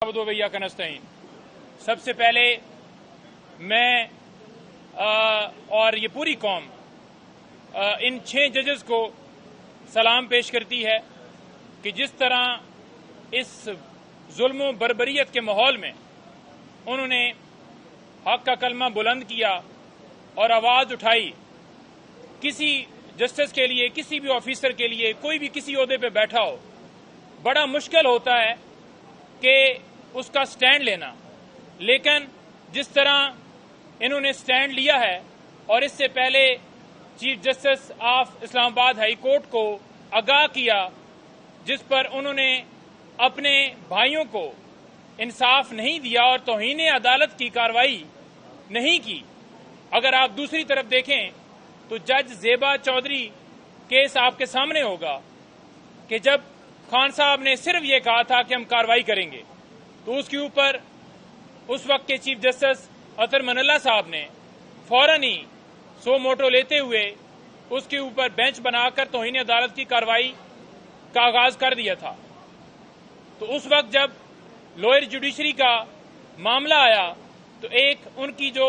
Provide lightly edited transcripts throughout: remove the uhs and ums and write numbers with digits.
سب سے پہلے میں اور یہ پوری قوم ان 6 ججز کو سلام پیش کرتی ہے کہ جس طرح اس ظلم و بربریت کے ماحول میں انہوں نے حق کا کلمہ بلند کیا اور آواز اٹھائی. کسی جسٹس کے لیے، کسی بھی آفیسر کے لیے، کوئی بھی کسی عہدے پہ بیٹھا ہو، بڑا مشکل ہوتا ہے کہ اس کا سٹینڈ لینا، لیکن جس طرح انہوں نے سٹینڈ لیا ہے اور اس سے پہلے چیف جسٹس آف اسلام آباد ہائی کورٹ کو آگاہ کیا، جس پر انہوں نے اپنے بھائیوں کو انصاف نہیں دیا اور توہین عدالت کی کارروائی نہیں کی. اگر آپ دوسری طرف دیکھیں تو جج زیبا چودھری کیس آپ کے سامنے ہوگا کہ جب خان صاحب نے صرف یہ کہا تھا کہ ہم کارروائی کریں گے، تو اس کے اوپر اس وقت کے چیف جسٹس اطہر من اللہ صاحب نے فوراً ہی سو موٹو لیتے ہوئے اس کے اوپر بینچ بنا کر توہین عدالت کی کارروائی کا آغاز کر دیا تھا. تو اس وقت جب لوئر جوڈیشری کا معاملہ آیا تو ایک ان کی جو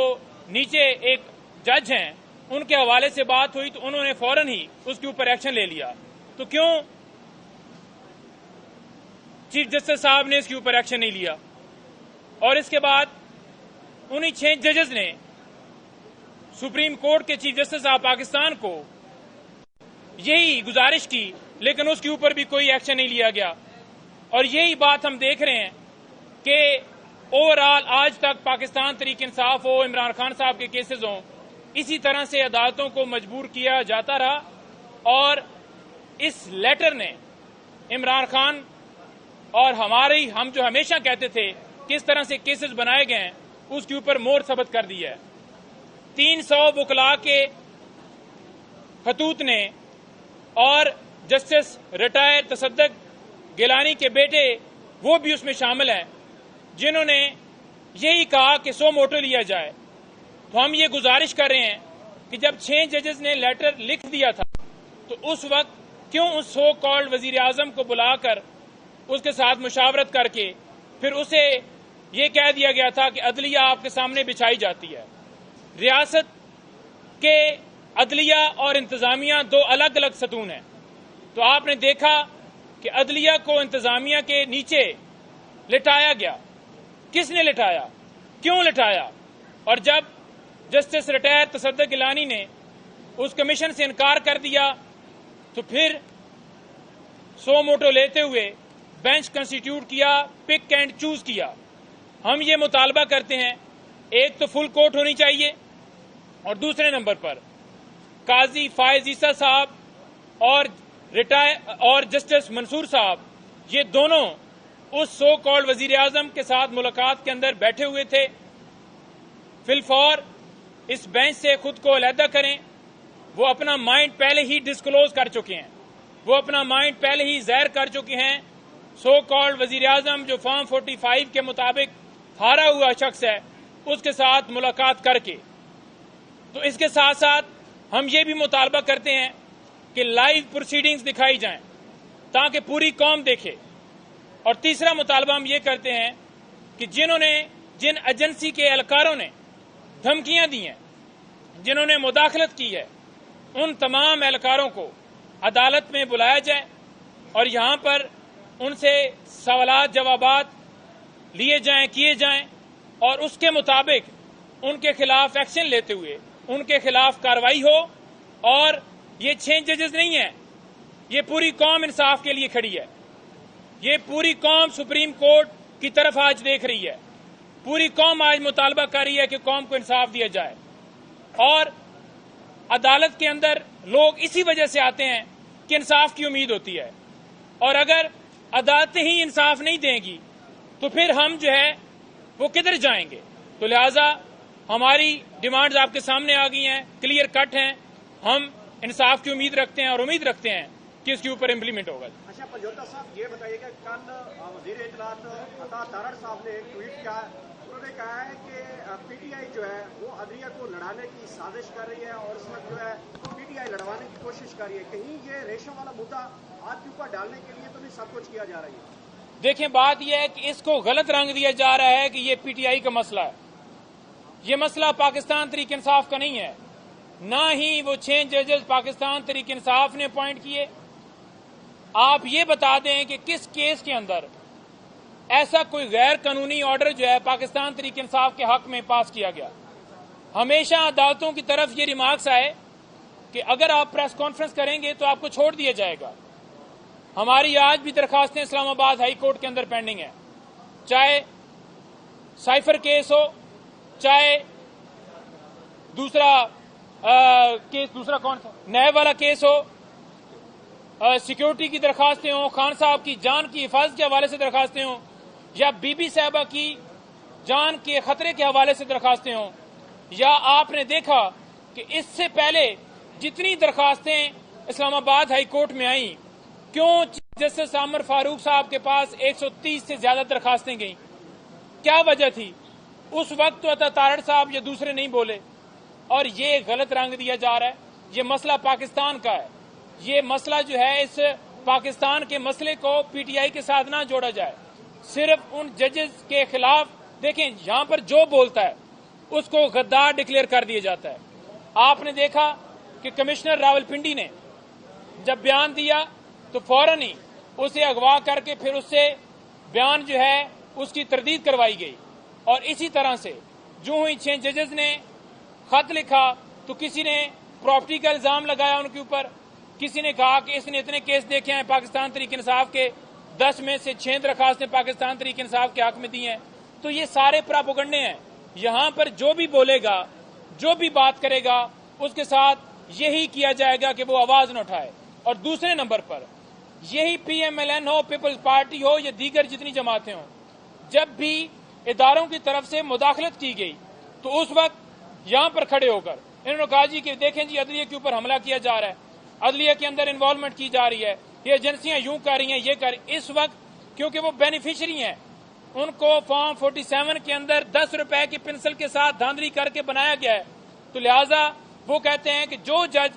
نیچے ایک جج ہیں ان کے حوالے سے بات ہوئی تو انہوں نے فوراً ہی اس کے اوپر ایکشن لے لیا. تو کیوں چیف جسٹس صاحب نے اس کے اوپر ایکشن نہیں لیا؟ اور اس کے بعد انہی 6 ججز نے سپریم کورٹ کے چیف جسٹس آف پاکستان کو یہی گزارش کی، لیکن اس کے اوپر بھی کوئی ایکشن نہیں لیا گیا. اور یہی بات ہم دیکھ رہے ہیں کہ اوور آل آج تک پاکستان تحریک انصاف ہو، عمران خان صاحب کے کیسز ہوں، اسی طرح سے عدالتوں کو مجبور کیا جاتا رہا. اور اس لیٹر نے عمران خان اور ہم جو ہمیشہ کہتے تھے کس طرح سے کیسز بنائے گئے ہیں اس کے اوپر مہر ثبت کر دی ہے. 300 وکلاء کے خطوط نے اور جسٹس ریٹائر تصدق گیلانی کے بیٹے وہ بھی اس میں شامل ہیں جنہوں نے یہی کہا کہ سو موٹو لیا جائے. تو ہم یہ گزارش کر رہے ہیں کہ جب 6 ججز نے لیٹر لکھ دیا تھا تو اس وقت کیوں اس سو کالڈ وزیر اعظم کو بلا کر اس کے ساتھ مشاورت کر کے پھر اسے یہ کہہ دیا گیا تھا کہ عدلیہ آپ کے سامنے بچھائی جاتی ہے. ریاست کے عدلیہ اور انتظامیہ 2 الگ الگ ستون ہیں. تو آپ نے دیکھا کہ عدلیہ کو انتظامیہ کے نیچے لٹایا گیا. کس نے لٹایا؟ کیوں لٹایا؟ اور جب جسٹس ریٹائر تصدق گیلانی نے اس کمیشن سے انکار کر دیا تو پھر سو موٹو لیتے ہوئے بینچ کنسٹیٹیوٹ کیا، پک اینڈ چوز کیا. ہم یہ مطالبہ کرتے ہیں ایک تو فل کورٹ ہونی چاہیے اور دوسرے نمبر پر قاضی فائز عیسیٰ صاحب اور جسٹس منصور صاحب یہ دونوں اس سو کالڈ وزیر اعظم کے ساتھ ملاقات کے اندر بیٹھے ہوئے تھے. فی الفور اس بینچ سے خود کو علیحدہ کریں. وہ اپنا مائنڈ پہلے ہی ڈسکلوز کر چکے ہیں، وہ اپنا مائنڈ پہلے ہی ظاہر کر چکے ہیں. سو کالڈ وزیر اعظم جو فارم 45 کے مطابق ہارا ہوا شخص ہے اس کے ساتھ ملاقات کر کے. تو اس کے ساتھ ساتھ ہم یہ بھی مطالبہ کرتے ہیں کہ لائیو پروسیڈنگز دکھائی جائیں تاکہ پوری قوم دیکھے. اور تیسرا مطالبہ ہم یہ کرتے ہیں کہ جن ایجنسی کے اہلکاروں نے دھمکیاں دی ہیں، جنہوں نے مداخلت کی ہے، ان تمام اہلکاروں کو عدالت میں بلایا جائے اور یہاں پر ان سے سوالات جوابات لیے جائیں، کیے جائیں اور اس کے مطابق ان کے خلاف ایکشن لیتے ہوئے ان کے خلاف کارروائی ہو. اور یہ 6 ججز نہیں ہیں، یہ پوری قوم انصاف کے لیے کھڑی ہے. یہ پوری قوم سپریم کورٹ کی طرف آج دیکھ رہی ہے. پوری قوم آج مطالبہ کر رہی ہے کہ قوم کو انصاف دیا جائے. اور عدالت کے اندر لوگ اسی وجہ سے آتے ہیں کہ انصاف کی امید ہوتی ہے. اور اگر عدالتیں ہی انصاف نہیں دیں گی تو پھر ہم جو ہے وہ کدھر جائیں گے؟ تو لہٰذا ہماری ڈیمانڈز آپ کے سامنے آ گئی ہیں، کلیئر کٹ ہیں. ہم انصاف کی امید رکھتے ہیں اور امید رکھتے ہیں کہ اس کے اوپر امپلیمنٹ ہوگا. اچھا پنجوتا صاحب یہ بتائیے کہ کل وزیر اطلاعات عطا تارڑ صاحب نے ایک ٹویٹ کیا، انہوں نے کہا ہے کہ پی ٹی آئی جو ہے وہ عدلیہ کو لڑانے کی سازش کر رہی ہے اور اس وقت جو ہے پی ٹی آئی لڑوانے کی کوشش کر رہی ہے. کہیں یہ ریشم والا مدعا آپ کے اوپر ڈالنے کے لیے تو نہیں سب کچھ کیا جا رہی ہے؟ دیکھیں بات یہ ہے کہ اس کو غلط رنگ دیا جا رہا ہے کہ یہ پی ٹی آئی کا مسئلہ ہے. یہ مسئلہ پاکستان تحریک انصاف کا نہیں ہے، نہ ہی وہ 6 ججز پاکستان تحریک انصاف نے اپوائنٹ کیے. آپ یہ بتا دیں کہ کس کیس کے اندر ایسا کوئی غیر قانونی آرڈر جو ہے پاکستان تحریک انصاف کے حق میں پاس کیا گیا. ہمیشہ عدالتوں کی طرف یہ ریمارکس آئے کہ اگر آپ پریس کانفرنس کریں گے تو آپ کو چھوڑ دیا جائے گا. ہماری آج بھی درخواستیں اسلام آباد ہائی کورٹ کے اندر پینڈنگ ہیں، چاہے سائفر کیس ہو، چاہے دوسرا کون سا نیب والا کیس ہو، سیکیورٹی کی درخواستیں ہوں، خان صاحب کی جان کی حفاظت کے حوالے سے درخواستیں ہوں، یا بی بی صاحبہ کی جان کے خطرے کے حوالے سے درخواستیں ہوں. یا آپ نے دیکھا کہ اس سے پہلے جتنی درخواستیں اسلام آباد ہائی کورٹ میں آئیں، کیوں چیف جسٹس عامر فاروق صاحب کے پاس 130 سے زیادہ درخواستیں گئیں؟ کیا وجہ تھی؟ اس وقت تو عطا تارڑ صاحب یا دوسرے نہیں بولے. اور یہ غلط رنگ دیا جا رہا ہے. یہ مسئلہ پاکستان کا ہے. یہ مسئلہ جو ہے اس پاکستان کے مسئلے کو پی ٹی آئی کے ساتھ نہ جوڑا جائے. صرف ان ججز کے خلاف دیکھیں، یہاں پر جو بولتا ہے اس کو غدار ڈکلیئر کر دیا جاتا ہے. آپ نے دیکھا کہ کمشنر راولپنڈی نے جب بیان دیا تو فوراً ہی اسے اغوا کر کے پھر اس سے بیان جو ہے اس کی تردید کروائی گئی. اور اسی طرح سے جو ہی 6 ججز نے خط لکھا تو کسی نے پراپرٹی کا الزام لگایا ان کے اوپر، کسی نے کہا کہ اس نے اتنے کیس دیکھے ہیں پاکستان تحریک انصاف کے، 10 میں سے 6 درخواستیں پاکستان تحریک انصاف کے حق میں دی ہیں. تو یہ سارے پراپوگنڈے ہیں. یہاں پر جو بھی بولے گا، جو بھی بات کرے گا، اس کے ساتھ یہی کیا جائے گا کہ وہ آواز نہ اٹھائے. اور دوسرے نمبر پر یہی پی ایم ایل این ہو، پیپلز پارٹی ہو یا دیگر جتنی جماعتیں ہوں، جب بھی اداروں کی طرف سے مداخلت کی گئی تو اس وقت یہاں پر کھڑے ہو کر انہوں نے کہا جی کہ دیکھیں جی عدلیہ کے اوپر حملہ کیا جا رہا ہے، عدلیہ کے اندر انوالومنٹ کی جا رہی ہے، یہ ایجنسیاں یوں کر رہی ہیں، یہ کر رہی. اس وقت کیونکہ وہ بینیفیشری ہیں، ان کو فارم 47 کے اندر 10 روپے کی پنسل کے ساتھ دھاندلی کر کے بنایا گیا ہے، تو لہٰذا وہ کہتے ہیں کہ جو جج